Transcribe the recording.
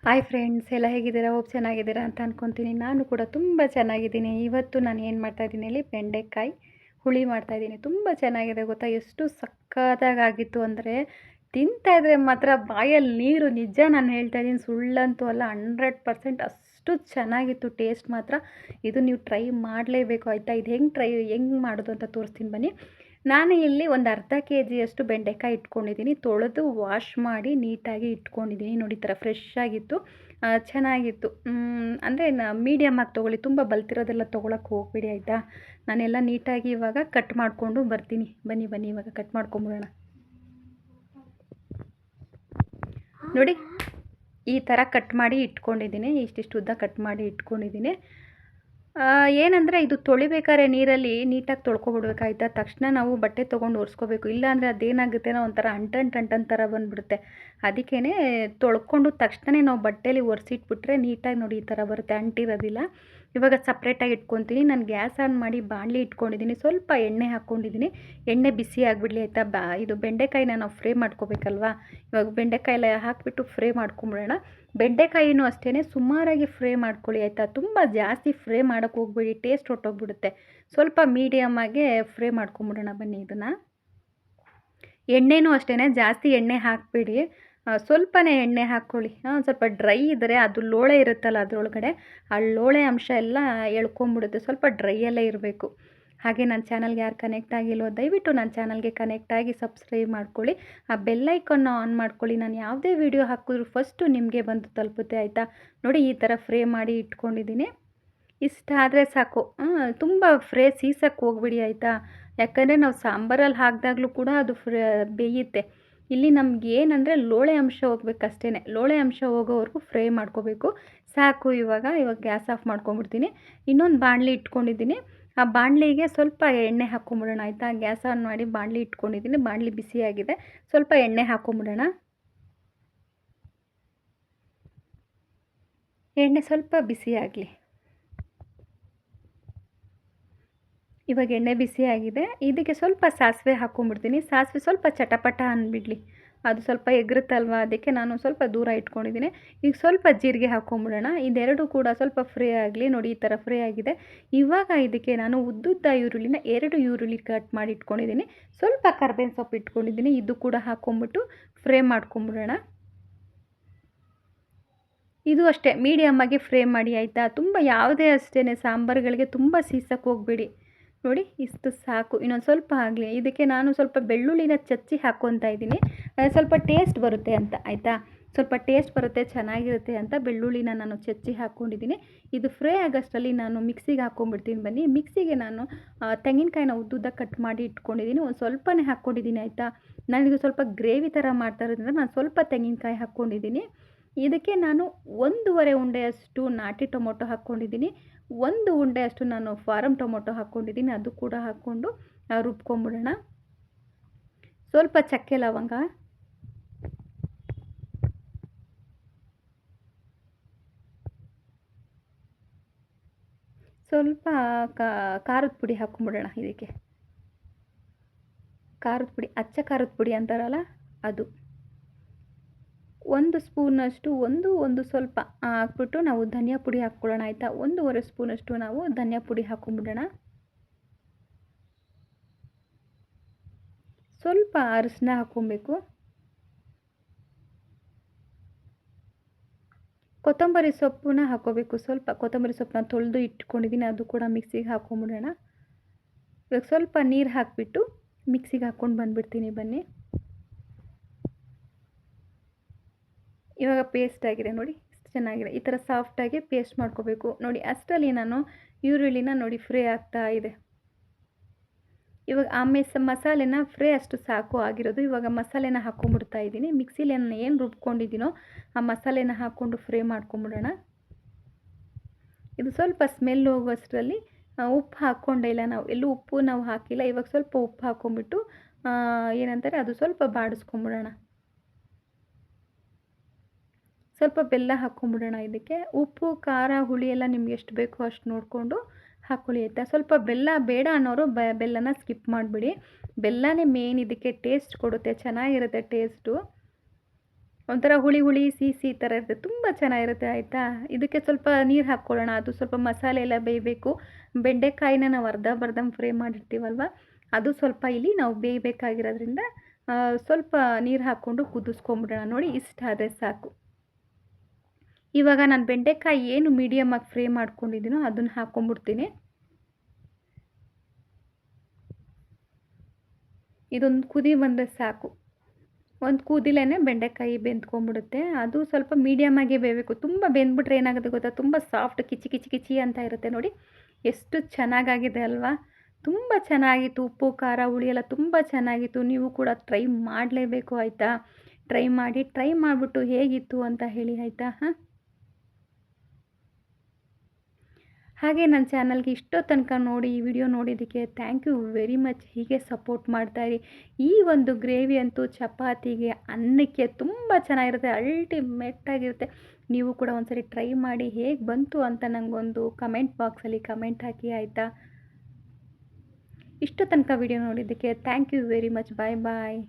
Hi friends, ಎಲ್ಲ ಹೇಗಿದ್ದೀರಾ? Hope ಚೆನ್ನಾಗಿದ್ದೀರಾ ಅಂತ ಅಂದ್ಕೊತೀನಿ. ನಾನು ಕೂಡ ತುಂಬ ಚೆನ್ನಾಗಿದ್ದೀನಿ. ಇವತ್ತು ನಾನು ಏನು ಮಾಡ್ತಾಯಿದ್ದೀನಿ ಹೇಳಿ, ಬೆಂಡೆಕಾಯಿ ಹುಳಿ ಮಾಡ್ತಾಯಿದ್ದೀನಿ. ತುಂಬ ಚೆನ್ನಾಗಿದೆ ಗೊತ್ತಾ, ಎಷ್ಟು ಸಕ್ಕತ್ತಾಗಿತ್ತು ಅಂದರೆ ತಿಂತಾಯಿದ್ರೆ ಮಾತ್ರ ಬಾಯಲ್ಲಿ ನೀರು. ನಿಜ ನಾನು ಹೇಳ್ತಾಯಿದ್ದೀನಿ, ಸುಳ್ಳಂತೂ ಅಲ್ಲ, 100% ಅಷ್ಟು ಚೆನ್ನಾಗಿತ್ತು ಟೇಸ್ಟ್ ಮಾತ್ರ. ಇದು ನೀವು ಟ್ರೈ ಮಾಡಲೇಬೇಕು ಆಯಿತಾ. ಇದು ಹೆಂಗೆ ಮಾಡೋದು ಅಂತ ತೋರಿಸ್ತೀನಿ ಬನ್ನಿ. ನಾನು ಇಲ್ಲಿ ಒಂದು ಅರ್ಧ ಕೆ ಜಿಯಷ್ಟು ಬೆಂಡೆಕಾಯಿ ಇಟ್ಕೊಂಡಿದ್ದೀನಿ. ತೊಳೆದು ವಾಶ್ ಮಾಡಿ ನೀಟಾಗಿ ಇಟ್ಕೊಂಡಿದ್ದೀನಿ. ನೋಡಿ, ಈ ಥರ ಫ್ರೆಶ್ ಆಗಿತ್ತು, ಚೆನ್ನಾಗಿತ್ತು. ಅಂದರೆ ಮೀಡಿಯಮಾಗಿ ತೊಗೊಳ್ಳಿ, ತುಂಬ ಬಲ್ತಿರೋದೆಲ್ಲ ತೊಗೊಳಕ್ಕೆ ಹೋಗ್ಬೇಡಿ ಆಯಿತಾ. ನಾನೆಲ್ಲ ನೀಟಾಗಿ ಇವಾಗ ಕಟ್ ಮಾಡಿಕೊಂಡು ಬರ್ತೀನಿ. ಬನ್ನಿ ಇವಾಗ ಕಟ್ ಮಾಡ್ಕೊಂಬಿಡೋಣ. ನೋಡಿ, ಈ ಥರ ಕಟ್ ಮಾಡಿ ಇಟ್ಕೊಂಡಿದ್ದೀನಿ. ಇಷ್ಟಿಷ್ಟು ಉದ್ದ ಕಟ್ ಮಾಡಿ ಇಟ್ಕೊಂಡಿದ್ದೀನಿ. ಏನಂದರೆ ಇದು ತೊಳಿಬೇಕಾದ್ರೆ ನೀರಲ್ಲಿ ನೀಟಾಗಿ ತೊಳ್ಕೊಬಿಡ್ಬೇಕಾಯ್ತಾ. ತಕ್ಷಣ ನಾವು ಬಟ್ಟೆ ತೊಗೊಂಡು ಒರೆಸ್ಕೋಬೇಕು, ಇಲ್ಲಾಂದರೆ ಅದೇನಾಗುತ್ತೆ ಒಂಥರ ಅಂಟನ್ ಥರ ಬಂದುಬಿಡುತ್ತೆ. ಅದಕ್ಕೇ ತೊಳ್ಕೊಂಡು ತಕ್ಷಣ ನಾವು ಬಟ್ಟೆಯಲ್ಲಿ ಒರೆಸಿಟ್ಬಿಟ್ರೆ ನೀಟಾಗಿ ನೋಡಿ ಈ ಥರ ಬರುತ್ತೆ, ಅಂಟಿರೋದಿಲ್ಲ. ಇವಾಗ ಸಪ್ರೇಟಾಗಿ ಇಟ್ಕೊತೀನಿ. ನಾನು ಗ್ಯಾಸ್ ಆನ್ ಮಾಡಿ ಬಾಣಲಿ ಇಟ್ಕೊಂಡಿದ್ದೀನಿ. ಸ್ವಲ್ಪ ಎಣ್ಣೆ ಹಾಕ್ಕೊಂಡಿದ್ದೀನಿ. ಎಣ್ಣೆ ಬಿಸಿ ಆಗಿಬಿಡಲಿ ಆಯಿತಾ. ಇದು ಬೆಂಡೆಕಾಯಿನ ನಾವು ಫ್ರೈ ಮಾಡ್ಕೋಬೇಕಲ್ವಾ. ಇವಾಗ ಬೆಂಡೆಕಾಯಿ ಹಾಕಿಬಿಟ್ಟು ಫ್ರೈ ಮಾಡ್ಕೊಂಬಿಡೋಣ. ಬೆಂಡೆಕಾಯಿನೂ ಅಷ್ಟೇ ಸುಮಾರಾಗಿ ಫ್ರೈ ಮಾಡ್ಕೊಳ್ಳಿ ಆಯಿತಾ. ತುಂಬ ಜಾಸ್ತಿ ಫ್ರೈ ಮಾಡೋಕ್ಕೆ ಹೋಗ್ಬೇಡಿ, ಟೇಸ್ಟ್ ಹೊಟ್ಟೋಗ್ಬಿಡುತ್ತೆ. ಸ್ವಲ್ಪ ಮೀಡಿಯಮ್ಮಾಗೆ ಫ್ರೈ ಮಾಡ್ಕೊಂಬಿಡೋಣ ಬನ್ನಿ ಇದನ್ನು. ಎಣ್ಣೆನೂ ಅಷ್ಟೇ ಜಾಸ್ತಿ ಎಣ್ಣೆ ಹಾಕಬೇಡಿ, ಸ್ವಲ್ಪನೇ ಎಣ್ಣೆ ಹಾಕ್ಕೊಳ್ಳಿ. ಸ್ವಲ್ಪ ಡ್ರೈ ಇದ್ದರೆ ಅದು ಲೋಳೆ ಇರುತ್ತಲ್ಲ ಅದರೊಳಗಡೆ, ಆ ಲೋಳೆ ಅಂಶ ಎಲ್ಲ ಎಳ್ಕೊಂಬಿಡುತ್ತೆ. ಸ್ವಲ್ಪ ಡ್ರೈಯಲ್ಲೇ ಇರಬೇಕು. ಹಾಗೆ ನನ್ನ ಚಾನಲ್ಗೆ ಯಾರು ಕನೆಕ್ಟ್ ಆಗಿಲ್ವೋ ದಯವಿಟ್ಟು ನನ್ನ ಚಾನಲ್ಗೆ ಕನೆಕ್ಟ್ ಆಗಿ ಸಬ್ಸ್ಕ್ರೈಬ್ ಮಾಡ್ಕೊಳ್ಳಿ. ಆ ಬೆಲ್ ಐಕಾನ್ನ ಆನ್ ಮಾಡ್ಕೊಳ್ಳಿ. ನಾನು ಯಾವುದೇ ವಿಡಿಯೋ ಹಾಕಿದ್ರು ಫಸ್ಟು ನಿಮಗೆ ಬಂದು ತಲುಪುತ್ತೆ ಆಯಿತಾ. ನೋಡಿ, ಈ ಥರ ಫ್ರೈ ಮಾಡಿ ಇಟ್ಕೊಂಡಿದ್ದೀನಿ. ಇಷ್ಟಾದರೆ ಸಾಕು. ತುಂಬ ಫ್ರೈ ಸೀಸಕ್ಕೆ ಹೋಗ್ಬಿಡಿ ಆಯಿತಾ. ಯಾಕಂದರೆ ನಾವು ಸಾಂಬಾರಲ್ಲಿ ಹಾಕಿದಾಗಲೂ ಕೂಡ ಅದು ಬೇಯುತ್ತೆ. ಇಲ್ಲಿ ನಮ್ಗೆ ಏನಂದರೆ ಲೋಳೆ ಅಂಶ ಹೋಗ್ಬೇಕಷ್ಟೇ. ಲೋಳೆ ಅಂಶ ಹೋಗೋವರೆಗೂ ಫ್ರೈ ಮಾಡ್ಕೋಬೇಕು. ಸಾಕು. ಇವಾಗ ಗ್ಯಾಸ್ ಆಫ್ ಮಾಡ್ಕೊಂಬಿಡ್ತೀನಿ. ಇನ್ನೊಂದು ಬಾಣಲಿ ಇಟ್ಕೊಂಡಿದ್ದೀನಿ. ಆ ಬಾಣಲಿಗೆ ಸ್ವಲ್ಪ ಎಣ್ಣೆ ಹಾಕ್ಕೊಂಬಿಡೋಣ ಆಯಿತಾ. ಗ್ಯಾಸ್ ಆನ್ ಮಾಡಿ ಬಾಣಲಿ ಇಟ್ಕೊಂಡಿದ್ದೀನಿ. ಬಾಣಲಿ ಬಿಸಿಯಾಗಿದೆ, ಸ್ವಲ್ಪ ಎಣ್ಣೆ ಹಾಕ್ಕೊಂಬಿಡೋಣ. ಎಣ್ಣೆ ಸ್ವಲ್ಪ ಬಿಸಿಯಾಗಲಿ. ಇವಾಗ ಎಣ್ಣೆ ಬಿಸಿಯಾಗಿದೆ. ಇದಕ್ಕೆ ಸ್ವಲ್ಪ ಸಾಸಿವೆ ಹಾಕ್ಕೊಂಬಿಡ್ತೀನಿ. ಸಾಸಿವೆ ಸ್ವಲ್ಪ ಚಟಪಟ ಅಂದ್ಬಿಡಲಿ, ಅದು ಸ್ವಲ್ಪ ಎಗರುತ್ತಲ್ವ, ಅದಕ್ಕೆ ನಾನು ಸ್ವಲ್ಪ ದೂರ ಇಟ್ಕೊಂಡಿದ್ದೀನಿ. ಈಗ ಸ್ವಲ್ಪ ಜೀರಿಗೆ ಹಾಕ್ಕೊಂಬಿಡೋಣ. ಇದೆರಡು ಕೂಡ ಸ್ವಲ್ಪ ಫ್ರೈ ಆಗಲಿ. ನೋಡಿ, ಈ ಥರ ಫ್ರೈ ಆಗಿದೆ. ಇವಾಗ ಇದಕ್ಕೆ ನಾನು ಉದ್ದುದ್ದ ಈರುಳ್ಳಿನ 2 ಈರುಳ್ಳಿ ಕಟ್ ಮಾಡಿ ಇಟ್ಕೊಂಡಿದ್ದೀನಿ. ಸ್ವಲ್ಪ ಕರ್ಬೇವಿನ ಸೊಪ್ಪು ಇಟ್ಕೊಂಡಿದ್ದೀನಿ. ಇದು ಕೂಡ ಹಾಕ್ಕೊಂಬಿಟ್ಟು ಫ್ರೈ ಮಾಡ್ಕೊಂಬಿಡೋಣ. ಇದು ಅಷ್ಟೇ ಮೀಡಿಯಮ್ಮಾಗಿ ಫ್ರೈ ಮಾಡಿ ಆಯಿತಾ. ತುಂಬ ಯಾವುದೇ ಅಷ್ಟೇ ಸಾಂಬಾರುಗಳಿಗೆ ತುಂಬ ಸೀಸಕ್ಕೆ ಹೋಗಬೇಡಿ. ನೋಡಿ, ಇಷ್ಟು ಸಾಕು. ಇನ್ನೊಂದು ಸ್ವಲ್ಪ ಆಗಲಿ. ಇದಕ್ಕೆ ನಾನು ಸ್ವಲ್ಪ ಬೆಳ್ಳುಳ್ಳಿನ ಚಚ್ಚಿ ಹಾಕ್ಕೊತಾ ಇದ್ದೀನಿ, ಸ್ವಲ್ಪ ಟೇಸ್ಟ್ ಬರುತ್ತೆ ಅಂತ ಆಯಿತಾ. ಸ್ವಲ್ಪ ಟೇಸ್ಟ್ ಬರುತ್ತೆ, ಚೆನ್ನಾಗಿರುತ್ತೆ ಅಂತ ಬೆಳ್ಳುಳ್ಳಿನ ನಾನು ಚಚ್ಚಿ ಹಾಕ್ಕೊಂಡಿದ್ದೀನಿ. ಇದು ಫ್ರೈ ಆಗೋಷ್ಟರಲ್ಲಿ ನಾನು ಮಿಕ್ಸಿಗೆ ಹಾಕ್ಕೊಂಬಿಡ್ತೀನಿ ಬನ್ನಿ. ಮಿಕ್ಸಿಗೆ ನಾನು ತೆಂಗಿನಕಾಯಿನ ಉದ್ದುದ್ದ ಕಟ್ ಮಾಡಿ ಇಟ್ಕೊಂಡಿದ್ದೀನಿ. ಒಂದು ಸ್ವಲ್ಪನೇ ಹಾಕ್ಕೊಂಡಿದ್ದೀನಿ ಆಯಿತಾ. ನಾನಿದು ಸ್ವಲ್ಪ ಗ್ರೇವಿ ಥರ ಮಾಡ್ತಾ ಇರೋದ್ರಿಂದ ನಾನು ಸ್ವಲ್ಪ ತೆಂಗಿನಕಾಯಿ ಹಾಕ್ಕೊಂಡಿದ್ದೀನಿ. ಇದಕ್ಕೆ ನಾನು 1.5 ಉಂಡೆಯಷ್ಟು ನಾಟಿ ಟೊಮೊಟೊ ಹಾಕ್ಕೊಂಡಿದ್ದೀನಿ. 1 ಉಂಡೆಯಷ್ಟು ನಾನು ಫಾರಮ್ ಟೊಮೊಟೊ ಹಾಕ್ಕೊಂಡಿದ್ದೀನಿ. ಅದು ಕೂಡ ಹಾಕ್ಕೊಂಡು ರುಬ್ಕೊಂಬಿಡೋಣ. ಸ್ವಲ್ಪ ಚಕ್ಕೆ ಲವಂಗ, ಸ್ವಲ್ಪ ಖಾರದ ಪುಡಿ ಹಾಕ್ಕೊಂಬಿಡೋಣ. ಇದಕ್ಕೆ ಖಾರದ ಪುಡಿ, ಅಚ್ಚ ಖಾರದ ಪುಡಿ ಅಂತಾರಲ್ಲ ಅದು, 1 ಸ್ಪೂನಷ್ಟು ಒಂದು ಸ್ವಲ್ಪ ಹಾಕ್ಬಿಟ್ಟು ನಾವು ಧನಿಯಾ ಪುಡಿ ಹಾಕ್ಕೊಳ್ಳೋಣ ಆಯಿತಾ. 1.5 ಸ್ಪೂನಷ್ಟು ನಾವು ಧನಿಯಾ ಪುಡಿ ಹಾಕ್ಕೊಂಬಿಡೋಣ. ಸ್ವಲ್ಪ ಅರಿಶಿನ ಹಾಕ್ಕೊಬೇಕು. ಕೊತ್ತಂಬರಿ ಸೊಪ್ಪನ್ನ ಹಾಕ್ಕೋಬೇಕು. ಸ್ವಲ್ಪ ಕೊತ್ತಂಬರಿ ಸೊಪ್ಪನ್ನ ತೊಳೆದು ಇಟ್ಕೊಂಡಿದ್ದೀನಿ, ಅದು ಕೂಡ ಮಿಕ್ಸಿಗೆ ಹಾಕ್ಕೊಂಬಿಡೋಣ. ಇವಾಗ ಸ್ವಲ್ಪ ನೀರು ಹಾಕಿಬಿಟ್ಟು ಮಿಕ್ಸಿಗೆ ಹಾಕ್ಕೊಂಡು ಬಂದುಬಿಡ್ತೀನಿ ಬನ್ನಿ. ಇವಾಗ ಪೇಸ್ಟ್ ಆಗಿದೆ ನೋಡಿ, ಚೆನ್ನಾಗಿದೆ. ಈ ಥರ ಸಾಫ್ಟಾಗಿ ಪೇಸ್ಟ್ ಮಾಡ್ಕೋಬೇಕು. ನೋಡಿ, ಅಷ್ಟರಲ್ಲಿ ನಾನು ಈರುಳ್ಳಿನ ನೋಡಿ ಫ್ರೈ ಆಗ್ತಾ ಇದೆ. ಇವಾಗ ಮಸಾಲೆನ ಫ್ರೈ ಅಷ್ಟು ಸಾಕು ಆಗಿರೋದು. ಇವಾಗ ಮಸಾಲೆನ ಹಾಕ್ಕೊಂಬಿಡ್ತಾ ಇದ್ದೀನಿ. ಮಿಕ್ಸಿಲಿ ಏನು ರುಬ್ಕೊಂಡಿದ್ದೀನೋ ಆ ಮಸಾಲೆನ ಹಾಕ್ಕೊಂಡು ಫ್ರೈ ಮಾಡ್ಕೊಂಬಿಡೋಣ. ಇದು ಸ್ವಲ್ಪ ಸ್ಮೆಲ್ ಹೋಗೋಷ್ಟರಲ್ಲಿ ಉಪ್ಪು ಹಾಕ್ಕೊಂಡೇ ಇಲ್ಲ, ನಾವು ಎಲ್ಲೂ ಉಪ್ಪು ನಾವು ಹಾಕಿಲ್ಲ. ಇವಾಗ ಸ್ವಲ್ಪ ಉಪ್ಪು ಹಾಕ್ಕೊಂಬಿಟ್ಟು ಏನಂತಾರೆ ಅದು ಸ್ವಲ್ಪ ಬಾಡಿಸ್ಕೊಂಬಿಡೋಣ. ಸ್ವಲ್ಪ ಬೆಲ್ಲ ಹಾಕ್ಕೊಂಬಿಡೋಣ. ಇದಕ್ಕೆ ಉಪ್ಪು, ಖಾರ, ಹುಳಿ ಎಲ್ಲ ನಿಮ್ಗೆ ಎಷ್ಟು ಬೇಕೋ ಅಷ್ಟು ನೋಡಿಕೊಂಡು ಹಾಕ್ಕೊಳ್ಳಿ ಆಯಿತಾ. ಸ್ವಲ್ಪ ಬೆಲ್ಲ ಬೇಡ ಅನ್ನೋರು ಬೆಲ್ಲನ ಸ್ಕಿಪ್ ಮಾಡಿಬಿಡಿ. ಬೆಲ್ಲನೇ ಮೇನ್ ಇದಕ್ಕೆ ಟೇಸ್ಟ್ ಕೊಡುತ್ತೆ, ಚೆನ್ನಾಗಿರುತ್ತೆ ಟೇಸ್ಟು. ಒಂಥರ ಹುಳಿ ಹುಳಿ ಸಿಹಿ ಸಿಹಿ ಥರ ಇರುತ್ತೆ, ತುಂಬ ಚೆನ್ನಾಗಿರುತ್ತೆ ಆಯಿತಾ. ಇದಕ್ಕೆ ಸ್ವಲ್ಪ ನೀರು ಹಾಕ್ಕೊಳ್ಳೋಣ, ಅದು ಸ್ವಲ್ಪ ಮಸಾಲೆ ಎಲ್ಲ ಬೇಯಬೇಕು. ಬೆಂಡೆಕಾಯಿನ ನಾವು ಅರ್ಧ ಫ್ರೈ ಮಾಡಿರ್ತೀವಲ್ವ, ಅದು ಸ್ವಲ್ಪ ಇಲ್ಲಿ ನಾವು ಬೇಯಬೇಕಾಗಿರೋದ್ರಿಂದ ಸ್ವಲ್ಪ ನೀರು ಹಾಕ್ಕೊಂಡು ಕುದಿಸ್ಕೊಂಬಿಡೋಣ. ನೋಡಿ ಇಷ್ಟಾದರೆ ಸಾಕು. ಇವಾಗ ನಾನು ಬೆಂಡೆಕಾಯಿ ಏನು ಮೀಡಿಯಮಾಗಿ ಫ್ರೈ ಮಾಡ್ಕೊಂಡಿದ್ದೀನೋ ಅದನ್ನು ಹಾಕ್ಕೊಂಬಿಡ್ತೀನಿ. ಇದೊಂದು ಕುದಿ ಬಂದರೆ ಸಾಕು. ಒಂದು ಕೂದಿಲೇ ಬೆಂಡೆಕಾಯಿ ಬೆಂದ್ಕೊಂಬಿಡುತ್ತೆ. ಅದು ಸ್ವಲ್ಪ ಮೀಡಿಯಮಾಗೆ ಬೇಯಬೇಕು. ತುಂಬ ಬೆಂದ್ಬಿಟ್ರೆ ಏನಾಗುತ್ತೆ ಗೊತ್ತಾ, ತುಂಬ ಸಾಫ್ಟ್ ಕಿಚಿ ಕಿಚಿ ಕಿಚಿ ಅಂತ ಇರುತ್ತೆ. ನೋಡಿ ಎಷ್ಟು ಚೆನ್ನಾಗಾಗಿದೆ ಅಲ್ವಾ. ತುಂಬ ಚೆನ್ನಾಗಿತ್ತು. ಉಪ್ಪು ಖಾರ ಹುಳಿ ಎಲ್ಲ ತುಂಬ ಚೆನ್ನಾಗಿತ್ತು. ನೀವು ಕೂಡ ಟ್ರೈ ಮಾಡಲೇಬೇಕು ಆಯಿತಾ. ಟ್ರೈ ಮಾಡಿಬಿಟ್ಟು ಹೇಗಿತ್ತು ಅಂತ ಹೇಳಿ ಆಯಿತಾ. ಹಾಗೆ ನನ್ನ ಚಾನಲ್ಗೆ ಇಷ್ಟೋ ತನಕ ನೋಡಿ ಈ ವಿಡಿಯೋ ನೋಡಿದ್ದಕ್ಕೆ ಥ್ಯಾಂಕ್ ಯು ವೆರಿ ಮಚ್. ಹೀಗೆ ಸಪೋರ್ಟ್ ಮಾಡ್ತಾಯಿರಿ. ಈ ಒಂದು ಗ್ರೇವಿ ಅಂತೂ ಚಪಾತಿಗೆ, ಅನ್ನಕ್ಕೆ ತುಂಬ ಚೆನ್ನಾಗಿರುತ್ತೆ, ಅಲ್ಟಿಮೇಟಾಗಿರುತ್ತೆ. ನೀವು ಕೂಡ ಒಂದ್ಸರಿ ಟ್ರೈ ಮಾಡಿ ಹೇಗೆ ಬಂತು ಅಂತ ನನಗೊಂದು ಕಮೆಂಟ್ ಬಾಕ್ಸಲ್ಲಿ ಕಮೆಂಟ್ ಹಾಕಿ ಆಯಿತಾ. ಇಷ್ಟೋ ತನಕ ವಿಡಿಯೋ ನೋಡಿದ್ದಕ್ಕೆ thank you very much. Bye bye.